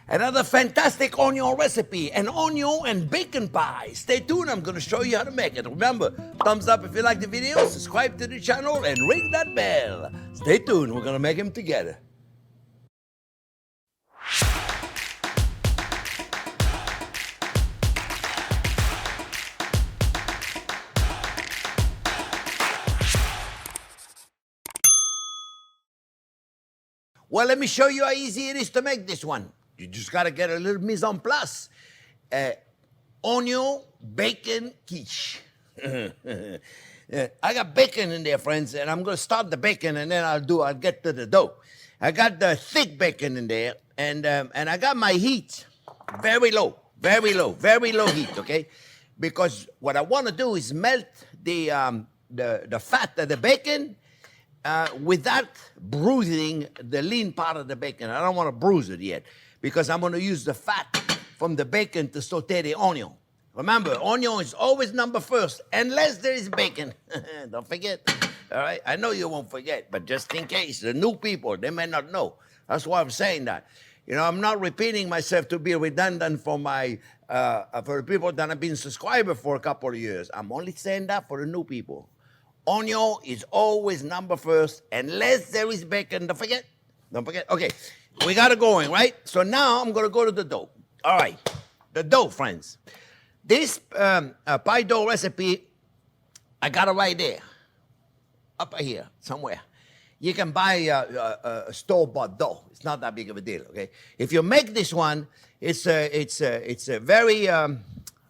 Another fantastic onion recipe, an onion and bacon pie. Stay tuned, I'm gonna show you how to make it. Remember, thumbs up if you like the video, subscribe to the channel, and ring that bell. Stay tuned, we're gonna make them together. Well, let me show you how easy it is to make this one. You just gotta get a little mise en place. Onyo Bacon Quiche. I got bacon in there, friends, and I'm gonna start the bacon, and then I'll get to the dough. I got the thick bacon in there, and I got my heat very low heat, okay? Because what I want to do is melt the fat of the bacon without bruising the lean part of the bacon. I don't want to bruise it yet because I'm going to use the fat from the bacon to saute the onion. Remember, onion is always number first, unless there is bacon. Don't forget. All right? I know you won't forget, but just in case, the new people, they may not know. That's why I'm saying that. You know, I'm not repeating myself to be redundant for the people that have been subscribers for a couple of years. I'm only saying that for the new people. Onion is always number first, unless there is bacon. Don't forget. Don't forget. Okay, we got it going, right? So now I'm going to go to the dough. All right, the dough, friends. This pie dough recipe, I got it right there, up here, somewhere. You can buy a store-bought dough. It's not that big of a deal, okay? If you make this one, it's a very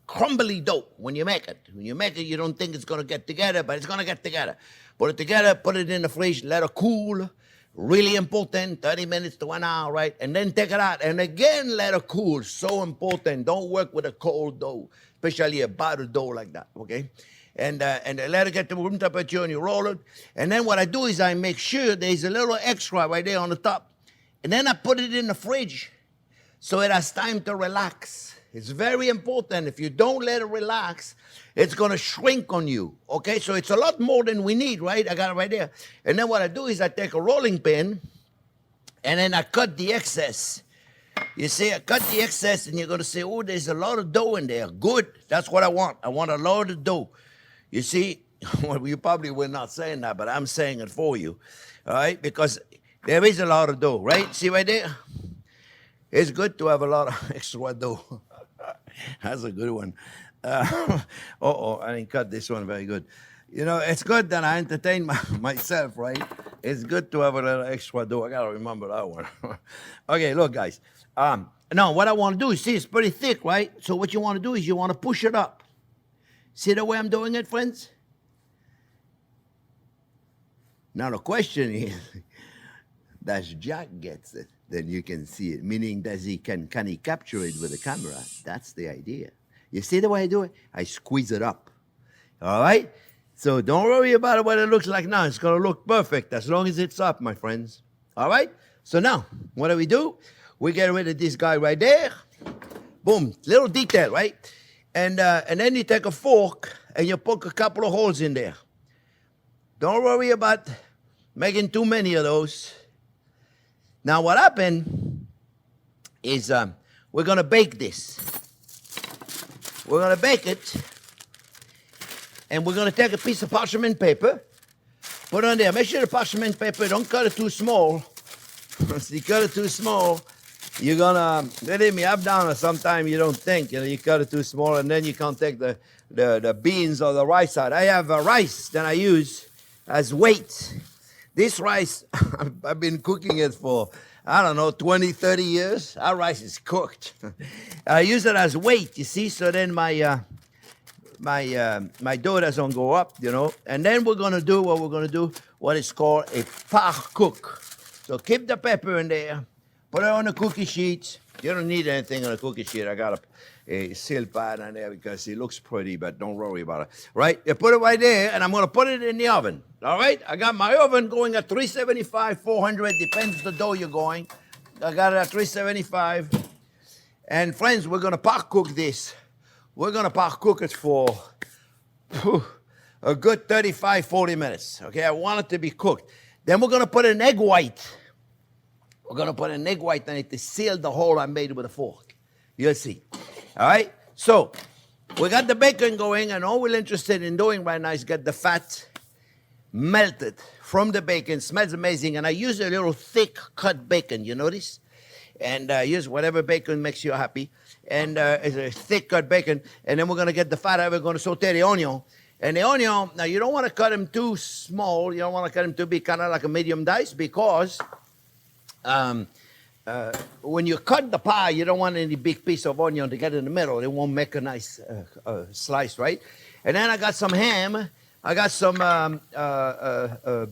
crumbly dough when you make it. When you make it, you don't think it's going to get together, but it's going to get together. Put it together, put it in the fridge, let it cool. Really important, 30 minutes to 1 hour, right? And then take it out. And again, let it cool. So important. Don't work with a cold dough, especially a buttered dough like that, okay? And let it get to room temperature, and you roll it. And then what I do is I make sure there's a little extra right there on the top. And then I put it in the fridge so it has time to relax. It's very important. If you don't let it relax, it's going to shrink on you, okay? So it's a lot more than we need, right? I got it right there. And then what I do is I take a rolling pin, and then I cut the excess. You see, I cut the excess, and you're going to say, oh, there's a lot of dough in there. Good. That's what I want. I want a lot of dough. You see, well, you probably were not saying that, but I'm saying it for you, all right? Because there is a lot of dough, right? See right there? It's good to have a lot of extra dough. That's a good one. I didn't cut this one very good. You know, it's good that I entertain myself, right? It's good to have a little extra dough. I got to remember that one. Okay, look, guys. Now, what I want to do is, see, it's pretty thick, right? So what you want to do is you want to push it up. See the way I'm doing it, friends? Now, the question is, does Jack gets it? Then you can see it. Meaning, can he capture it with the camera? That's the idea. You see the way I do it? I squeeze it up. All right? So don't worry about what it looks like now. It's going to look perfect as long as it's up, my friends. All right? So now, what do? We get rid of this guy right there. Boom. Little detail, right? And then you take a fork and you poke a couple of holes in there. Don't worry about making too many of those. Now, what happened is we're going to bake this. We're going to bake it, and we're going to take a piece of parchment paper, put it on there. Make sure the parchment paper, don't cut it too small. If you cut it too small, you're going to, believe me, I've done it sometimes you don't think. You know, you cut it too small, and then you can't take the beans or the rice out. I have rice that I use as weight. This rice, I've been cooking it for, I don't know, 20, 30 years. Our rice is cooked. I use it as weight, you see, so then my dough doesn't go up, you know. And then we're going to do what is called a par cook. So keep the pepper in there, put it on a cookie sheet. You don't need anything on a cookie sheet. I got a seal pad on there because it looks pretty, but don't worry about it. Right? You put it right there, and I'm going to put it in the oven. All right? I got my oven going at 375, 400, depends the dough you're going. I got it at 375. And friends, we're going to par cook this. We're going to par cook it for a good 35, 40 minutes. Okay? I want it to be cooked. Then we're going to put an egg white We're going to put an egg white on it to seal the hole I made with a fork. You'll see. All right? So, we got the bacon going, and all we're interested in doing right now is get the fat melted from the bacon. Smells amazing, and I use a little thick cut bacon, you notice? And use whatever bacon makes you happy. And it's a thick cut bacon, and then we're going to get the fat out. We're going to saute the onion. And the onion, now you don't want to cut them too small. You don't want to cut them too big, kind of like a medium dice, because when you cut the pie, you don't want any big piece of onion to get in the middle. It won't make a nice slice, right? And then I got some ham. I got some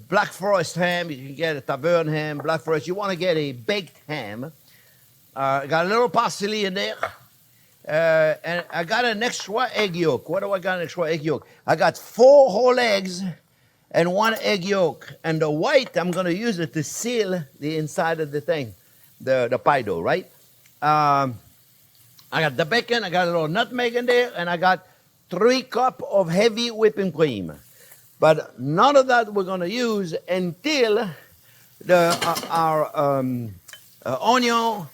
Black Forest ham. You can get a Tavern ham, Black Forest. You want to get a baked ham. I got a little parsley in there. And I got an extra egg yolk. What do I got an extra egg yolk? I got 4 whole eggs and 1 egg yolk. And the white, I'm going to use it to seal the inside of the thing, the pie dough, right? I got the bacon. I got a little nutmeg in there. And I got 3 cups of heavy whipping cream. But none of that we're going to use until our onion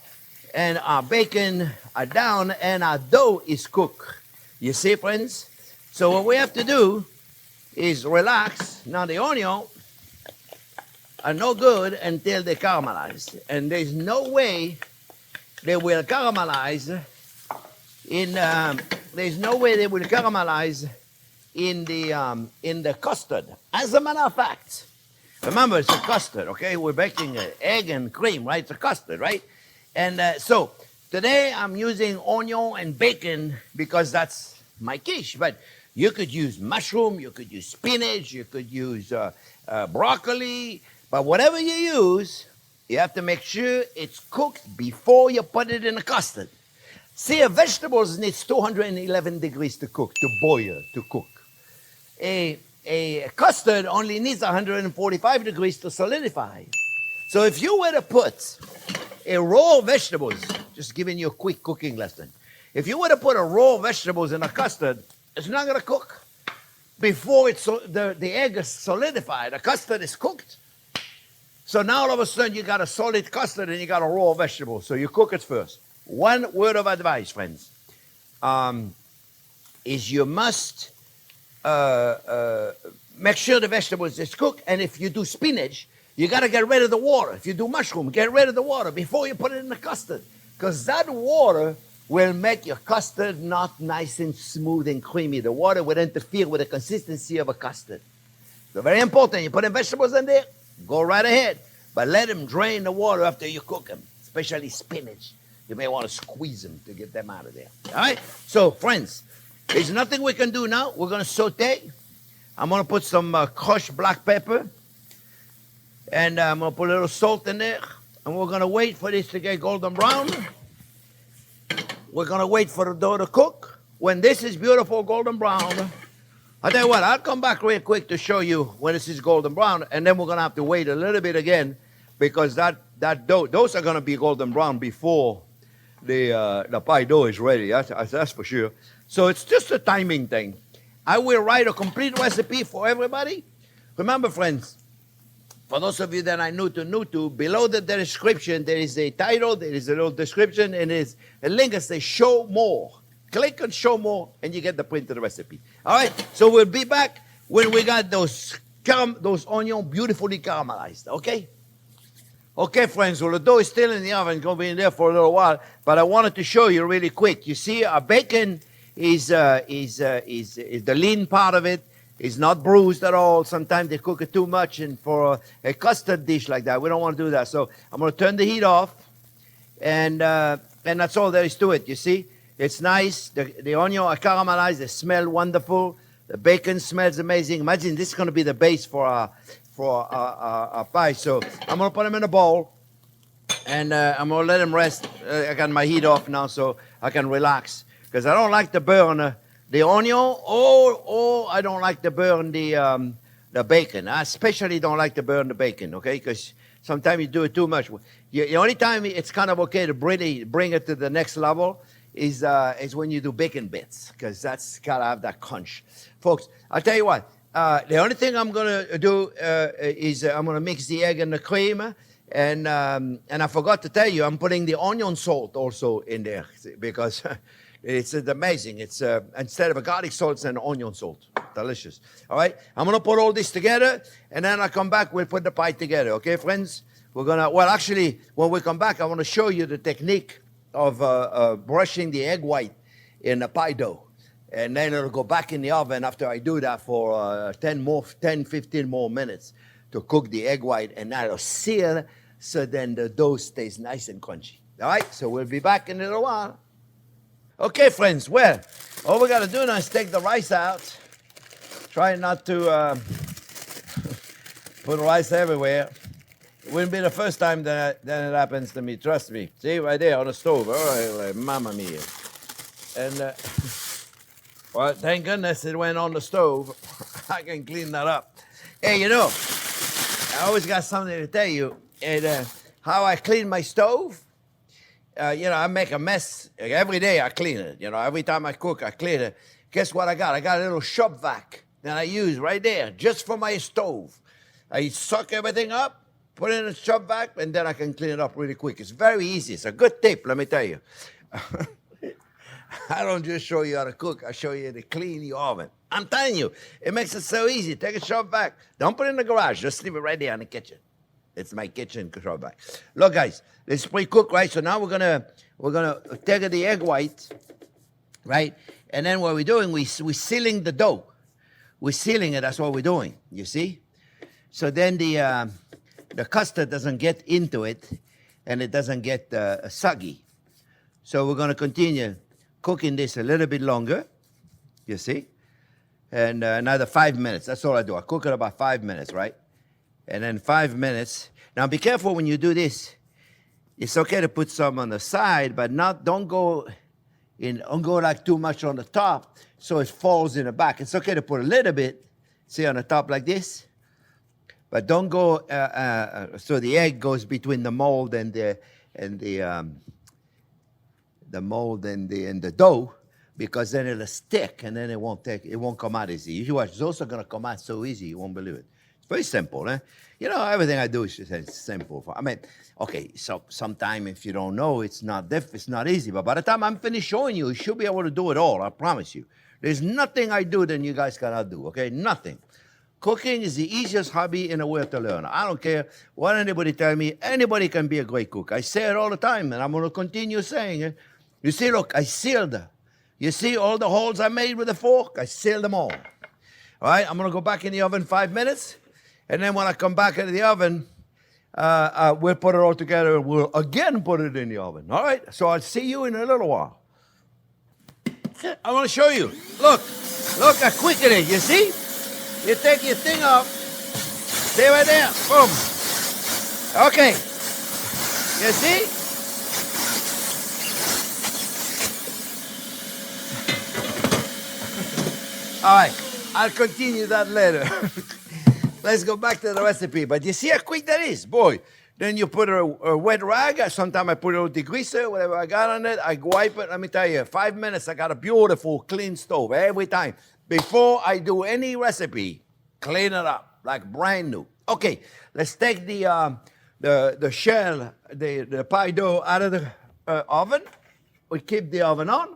and our bacon are down and our dough is cooked. You see, friends? So what we have to do is relax. Now the onion are no good until they caramelize. And there's no way they will caramelize in the custard. As a matter of fact, remember it's a custard, okay? We're baking egg and cream, right? It's a custard, right? And so today I'm using onion and bacon because that's my quiche. But you could use mushroom, you could use spinach, you could use broccoli. But whatever you use, you have to make sure it's cooked before you put it in the custard. See, vegetables needs 211 degrees to cook, to boil, to cook. A custard only needs 145 degrees to solidify. So if you were to put a raw vegetables, just giving you a quick cooking lesson. If you were to put a raw vegetables in a custard, it's not going to cook. Before the egg is solidified, the custard is cooked. So now all of a sudden you got a solid custard and you got a raw vegetable. So you cook it first. One word of advice, friends, is you must make sure the vegetables is cooked. And if you do spinach, you got to get rid of the water. If you do mushroom, get rid of the water before you put it in the custard. Because that water will make your custard not nice and smooth and creamy. The water will interfere with the consistency of a custard. So very important. You put in vegetables in there, go right ahead. But let them drain the water after you cook them, especially spinach. You may want to squeeze them to get them out of there. All right? So, friends, there's nothing we can do now. We're going to saute. I'm going to put some crushed black pepper. And I'm going to put a little salt in there. And we're going to wait for this to get golden brown. We're going to wait for the dough to cook. When this is beautiful golden brown, I'll tell you what, I'll come back real quick to show you when this is golden brown. And then we're going to have to wait a little bit again because that dough, those are going to be golden brown before the pie dough is ready. That's for sure. So it's just a timing thing. I will write a complete recipe for everybody. Remember, friends, for those of you that are new to, below the description, there is a title, there is a little description, and there's a link that says show more. Click on show more, and you get the print of the recipe. All right, so we'll be back when we got those onions beautifully caramelized, okay? Okay, friends, well, the dough is still in the oven. It's going to be in there for a little while, but I wanted to show you really quick. You see, our bacon is the lean part of it. It's not bruised at all. Sometimes they cook it too much, and for a custard dish like that, we don't want to do that. So I'm going to turn the heat off, and that's all there is to it, you see? It's nice. The onion are caramelized. They smell wonderful. The bacon smells amazing. Imagine this is going to be the base for our pie. So I'm going to put them in a bowl, and I'm going to let them rest. I got my heat off now so I can relax because I don't like to burn the onion, or I don't like to burn the bacon. I especially don't like to burn the bacon, okay? Because sometimes you do it too much. The only time it's kind of okay to bring it to the next level is when you do bacon bits, because that's got to have that crunch. Folks, I'll tell you what. The only thing I'm going to do is I'm going to mix the egg and the cream, And I forgot to tell you, I'm putting the onion salt also in there because it's amazing. It's instead of a garlic salt, it's an onion salt. Delicious. All right, I'm gonna put all this together, and then I come back. We'll put the pie together. Okay, friends. We're gonna. Well, actually, when we come back, I want to show you the technique of brushing the egg white in the pie dough, and then it'll go back in the oven after I do that for 10, 15 more minutes to cook the egg white, and that'll seal. So then the dough stays nice and crunchy. All right, so we'll be back in a little while. Okay, friends, well, all we got to do now is take the rice out. Try not to put rice everywhere. It wouldn't be the first time that it happens to me, trust me. See, right there on the stove. All right, mamma mia. And, well, thank goodness it went on the stove. I can clean that up. Hey, you know, I always got something to tell you. And how I clean my stove, I make a mess. Every day I clean it. Every time I cook, I clean it. Guess what I got? I got a little shop vac that I use right there just for my stove. I suck everything up, put it in a shop vac, and then I can clean it up really quick. It's very easy. It's a good tip, let me tell you. I don't just show you how to cook. I show you how to clean your oven. I'm telling you, it makes it so easy. Take a shop vac. Don't put it in the garage. Just leave it right there in the kitchen. It's my kitchen control back. Look, guys, it's pre-cooked, right? So now we're gonna take the egg white, right? And then what we're doing, we're sealing the dough. We're sealing it. That's what we're doing. You see? So then the custard doesn't get into it, and it doesn't get soggy. So we're gonna continue cooking this a little bit longer. You see? And another 5 minutes. That's all I do. I cook it about 5 minutes, right? And then 5 minutes. Now be careful when you do this. It's okay to put some on the side, but don't go like too much on the top so it falls in the back. It's okay to put a little bit, see, on the top like this, but don't go so the egg goes between the mold and the mold and the dough, because then it'll stick and then it won't come out easy. You watch, it's also gonna come out so easy you won't believe it. Very simple, eh? Everything I do is just simple. Okay, so sometime if you don't know, it's not easy. But by the time I'm finished showing you, you should be able to do it all, I promise you. There's nothing I do that you guys cannot do, okay? Nothing. Cooking is the easiest hobby in the world to learn. I don't care what anybody tell me. Anybody can be a great cook. I say it all the time, and I'm going to continue saying it. You see, look, I sealed it. You see all the holes I made with the fork? I sealed them all. All right, I'm going to go back in the oven 5 minutes. And then when I come back into the oven, we'll put it all together and we'll again put it in the oven. All right? So I'll see you in a little while. I want to show you. Look how quick it is. You see? You take your thing off. See right there? Boom. Okay. You see? All right. I'll continue that later. Let's go back to the recipe. But you see how quick that is? Boy. Then you put a wet rag. Sometimes I put a little degreaser, whatever I got on it. I wipe it. Let me tell you, 5 minutes, I got a beautiful, clean stove every time. Before I do any recipe, clean it up like brand new. Okay, let's take the shell, the pie dough out of the oven. We keep the oven on.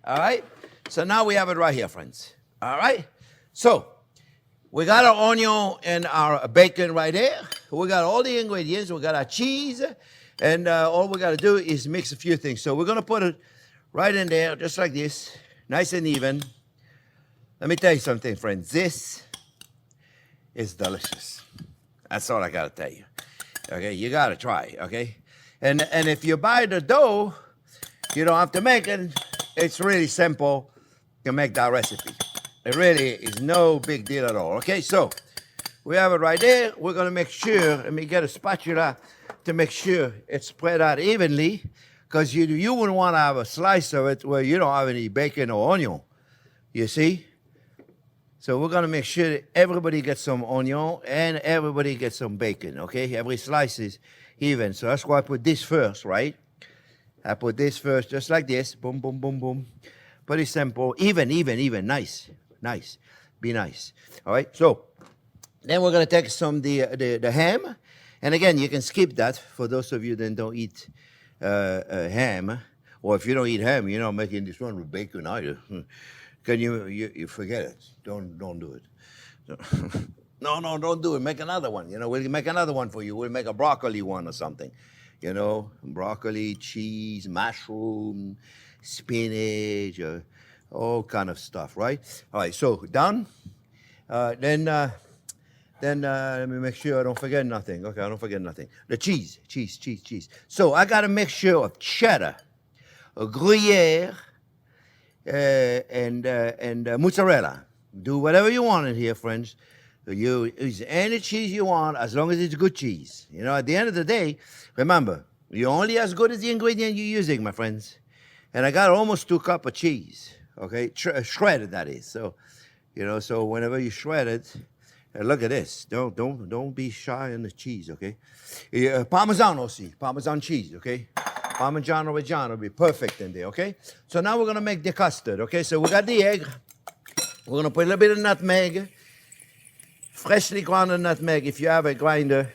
All right? So now we have it right here, friends. All right? So we got our onion and our bacon right there. We got all the ingredients. We got our cheese. And all we got to do is mix a few things. So we're going to put it right in there, just like this, nice and even. Let me tell you something, friends. This is delicious. That's all I got to tell you. Okay, you got to try, okay? And if you buy the dough, you don't have to make it. It's really simple to make that recipe. It really is no big deal at all, okay? So we have it right there. We're going to make sure, let me get a spatula to make sure it's spread out evenly, because you wouldn't want to have a slice of it where you don't have any bacon or onion, you see? So we're going to make sure that everybody gets some onion and everybody gets some bacon, okay? Every slice is even. So that's why I put this first, right? I put this first, just like this. Boom, boom, boom, boom. Pretty simple. Even. Nice. Be nice. All right? So then we're going to take some the ham, And again, you can skip that for those of you that don't eat ham. Or if you don't eat ham, you're not making this one with bacon either. Can you forget it? Don't do it. No, don't do it. Make another one. We'll make another one for you. We'll make a broccoli one or something. Broccoli, cheese, mushroom, spinach, all kind of stuff, right? All right, so done. Then let me make sure I don't forget nothing. Okay, I don't forget nothing. The cheese. So I got a mixture of cheddar, Gruyere, and mozzarella. Do whatever you want in here, friends. You use any cheese you want as long as it's good cheese. At the end of the day, remember, you're only as good as the ingredient you're using, my friends. And I got almost 2 cups of cheese, okay? Shredded, that is. So, so whenever you shred it, look at this. Don't be shy on the cheese, okay? Parmesan cheese, okay? Parmigiano Reggiano will be perfect in there, okay? So now we're going to make the custard, okay? So we got the egg. We're going to put a little bit of nutmeg. Freshly ground nutmeg if you have a grinder.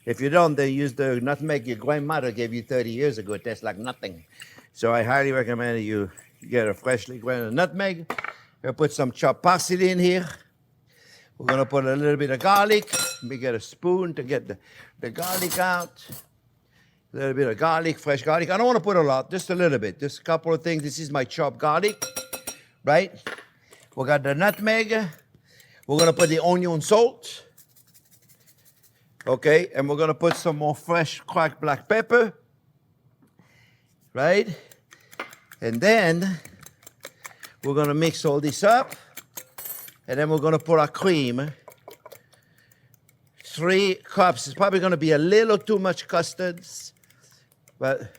If you don't, then use the nutmeg your grandmother gave you 30 years ago. It tastes like nothing. So I highly recommend you get a freshly ground nutmeg. We'll put some chopped parsley in here. We're going to put a little bit of garlic. Let me get a spoon to get the garlic out. A little bit of garlic, fresh garlic. I don't want to put a lot, just a little bit. Just a couple of things. This is my chopped garlic, right? We got the nutmeg. We're going to put the onion salt. Okay, and we're going to put some more fresh cracked black pepper. Right? And then we're going to mix all this up. And then we're going to put our cream. 3 cups. It's probably going to be a little too much custards. But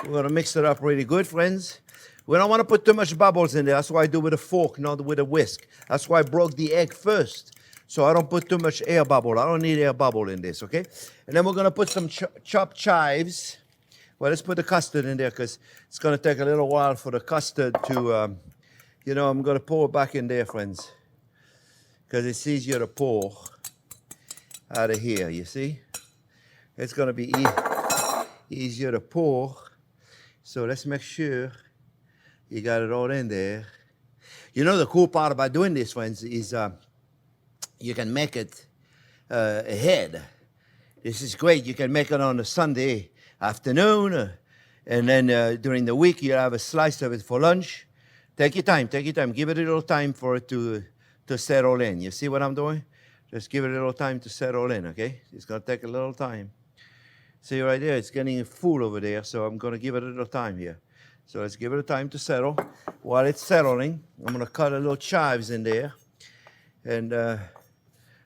we're going to mix it up really good, friends. We don't want to put too much bubbles in there. That's why I do with a fork, not with a whisk. That's why I broke the egg first. So I don't put too much air bubble. I don't need air bubble in this, okay? And then we're going to put some chopped chives. Well, let's put the custard in there because it's going to take a little while for the custard to, I'm going to pour it back in there, friends. Because it's easier to pour out of here, you see? It's going to be easier to pour. So let's make sure you got it all in there. The cool part about doing this, friends, is you can make it ahead. This is great. You can make it on a Sunday afternoon, and then during the week you have a slice of it for lunch. Take your time. Give it a little time for it to settle in. You see what I'm doing? Just give it a little time to settle in, okay? It's going to take a little time. See right there, it's getting full over there, so I'm going to give it a little time here. So let's give it a time to settle. While it's settling, I'm going to cut a little chives in there. And I'm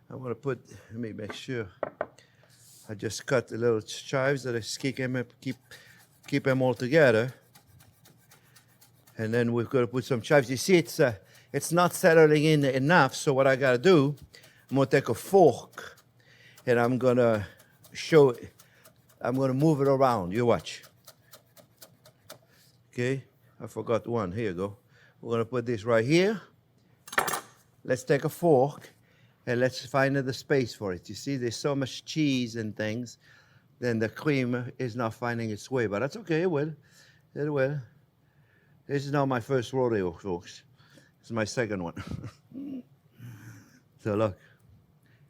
going to put, let me make sure. I just cut the little chives that I keep them all together. And then we're going to put some chives. You see, it's not settling in enough, so what I got to do, I'm going to take a fork and I'm going to move it around. You watch. Okay, I forgot one. Here you go. We're going to put this right here. Let's take a fork and let's find the space for it. You see, there's so much cheese and things, then the cream is not finding its way. But that's okay, it will. It will. This is not my first rodeo, folks. This is my second one. So look.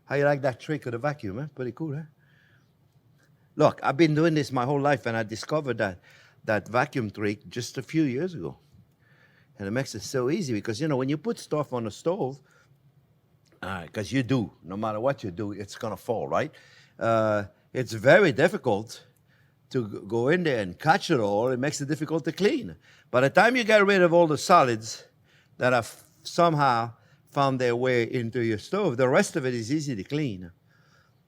How you like that trick of the vacuum, eh? Pretty cool, eh? Look, I've been doing this my whole life, and I discovered that vacuum trick just a few years ago. And it makes it so easy because, when you put stuff on the stove, because you do, no matter what you do, it's going to fall, right? It's very difficult to go in there and catch it all. It makes it difficult to clean. By the time you get rid of all the solids that have somehow found their way into your stove, the rest of it is easy to clean.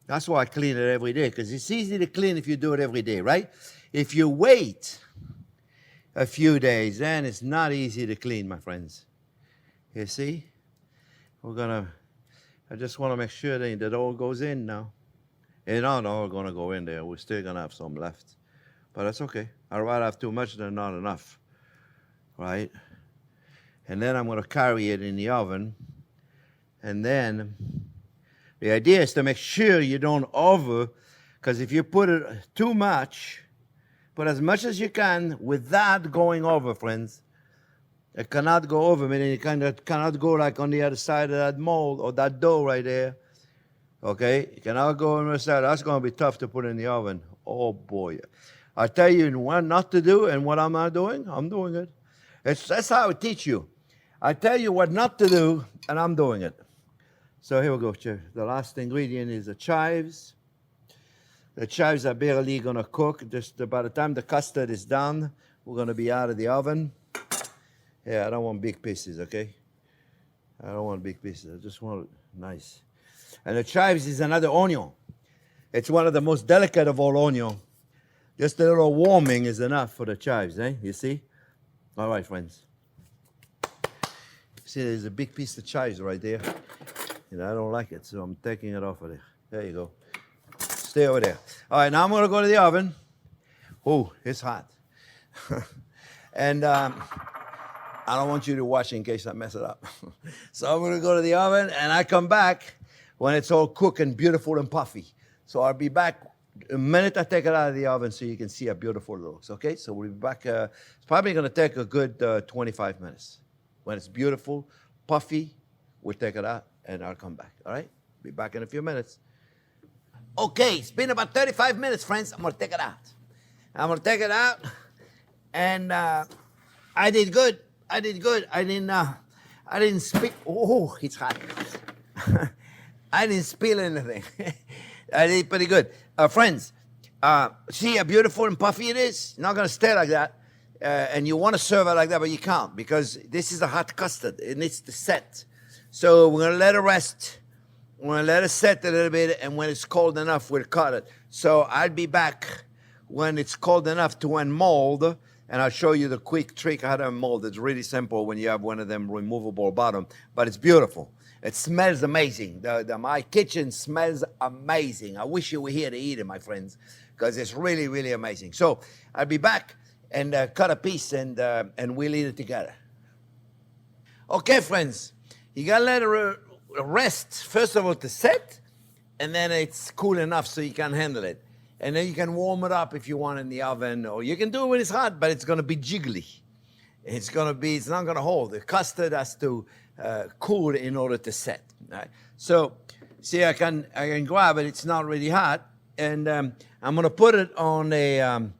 That's why I clean it every day, because it's easy to clean if you do it every day, right? If you wait a few days, then it's not easy to clean, my friends. You see? I just want to make sure that it all goes in now. It's not all going to go in there. We're still going to have some left. But that's okay. I'd rather have too much than not enough. Right? And then I'm going to carry it in the oven. And then the idea is to make sure you don't over Because if you put it too much, put as much as you can without going over, friends. It cannot go over, meaning it cannot go like on the other side of that mold or that dough right there. Okay? You cannot go on the other side. That's going to be tough to put in the oven. Oh, boy. I tell you what not to do and what I'm not doing. I'm doing it. That's how I teach you. I tell you what not to do, and I'm doing it. So here we go. The last ingredient is the chives. The chives are barely going to cook. Just by the time the custard is done, we're going to be out of the oven. Yeah, I don't want big pieces, okay? I don't want big pieces. I just want it nice. And the chives is another onion. It's one of the most delicate of all onion. Just a little warming is enough for the chives, eh? You see? All right, friends. See, there's a big piece of chives right there. And I don't like it, so I'm taking it off of there. There you go. Stay over there. All right, now I'm going to go to the oven. Oh, it's hot. And I don't want you to watch in case I mess it up. So I'm going to go to the oven, and I come back when it's all cooked and beautiful and puffy. So I'll be back the minute I take it out of the oven so you can see how beautiful it looks, okay? So we'll be back. It's probably going to take a good 25 minutes. When it's beautiful, puffy, we'll take it out, and I'll come back, all right? Be back in a few minutes. Okay, it's been about 35 minutes, friends. I'm going to take it out. And I did good. I didn't spill. Oh, it's hot. I didn't spill anything. I did pretty good. Friends, see how beautiful and puffy it is? It's not going to stay like that. And you want to serve it like that, but you can't because this is a hot custard. It needs to set. So we're going to let it rest. We're going to let it set a little bit, and when it's cold enough, we'll cut it. So I'll be back when it's cold enough to unmold, and I'll show you the quick trick how to unmold. It's really simple when you have one of them removable bottom, but it's beautiful. It smells amazing. My kitchen smells amazing. I wish you were here to eat it, my friends, because it's really, really amazing. So I'll be back and cut a piece, and we'll eat it together. Okay, friends, you got to let it rest, first of all, to set, and then it's cool enough so you can handle it. And then you can warm it up if you want in the oven, or you can do it when it's hot, but it's going to be jiggly. It's not going to hold. The custard has to cool in order to set. Right? So, see, I can grab it. It's not really hot, and I'm going to put it on a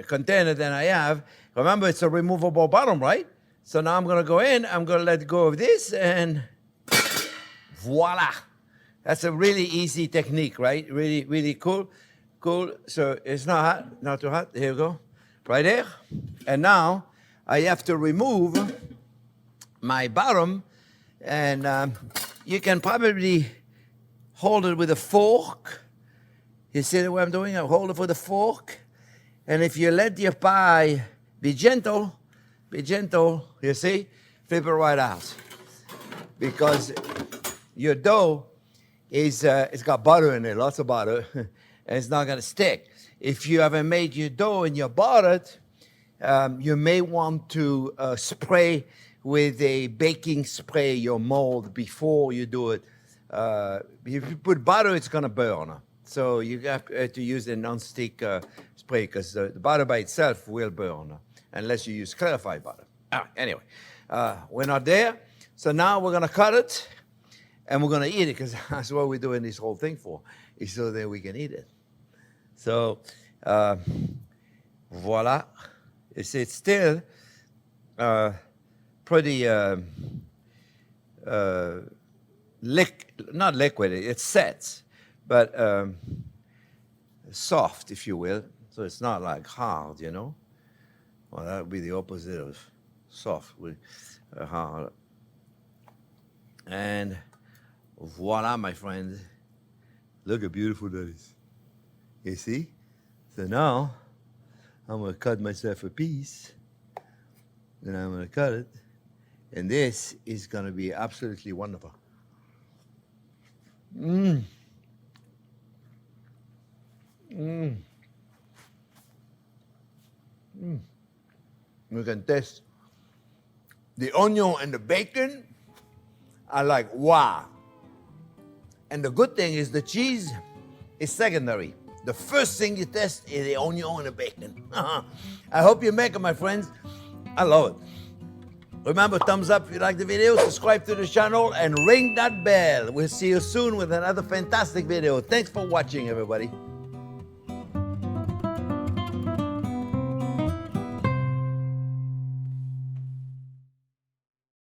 container that I have. Remember, it's a removable bottom, right? So now I'm going to go in. I'm going to let go of this, and voila. That's a really easy technique, right? Really, really cool. So it's not hot, not too hot. Here we go. Right there. And now I have to remove my bottom, and you can probably hold it with a fork. You see what I'm doing? I hold it with a fork. And if you let your pie be gentle, you see? Flip it right out. Because your dough it's got butter in it, lots of butter, and it's not going to stick. If you haven't made your dough and you bought it, you may want to spray with a baking spray your mold before you do it. If you put butter, it's going to burn. So you have to use a non-stick spray because the butter by itself will burn unless you use clarified butter. Anyway, we're not there. So now we're going to cut it. And we're going to eat it because that's what we're doing this whole thing for, is so that we can eat it. So, voila. It's still pretty not liquid, it sets, but soft, if you will. So it's not like hard, you know. Well, that would be the opposite of soft, with hard. And voila, my friend. Look how beautiful that is. You see? So now, I'm going to cut myself a piece. And I'm going to cut it. And this is going to be absolutely wonderful. You can taste the onion and the bacon are like, wow. And the good thing is the cheese is secondary. The first thing you test is the onion and the bacon. I hope you make it, my friends. I love it. Remember, thumbs up if you like the video, subscribe to the channel, and ring that bell. We'll see you soon with another fantastic video. Thanks for watching, everybody.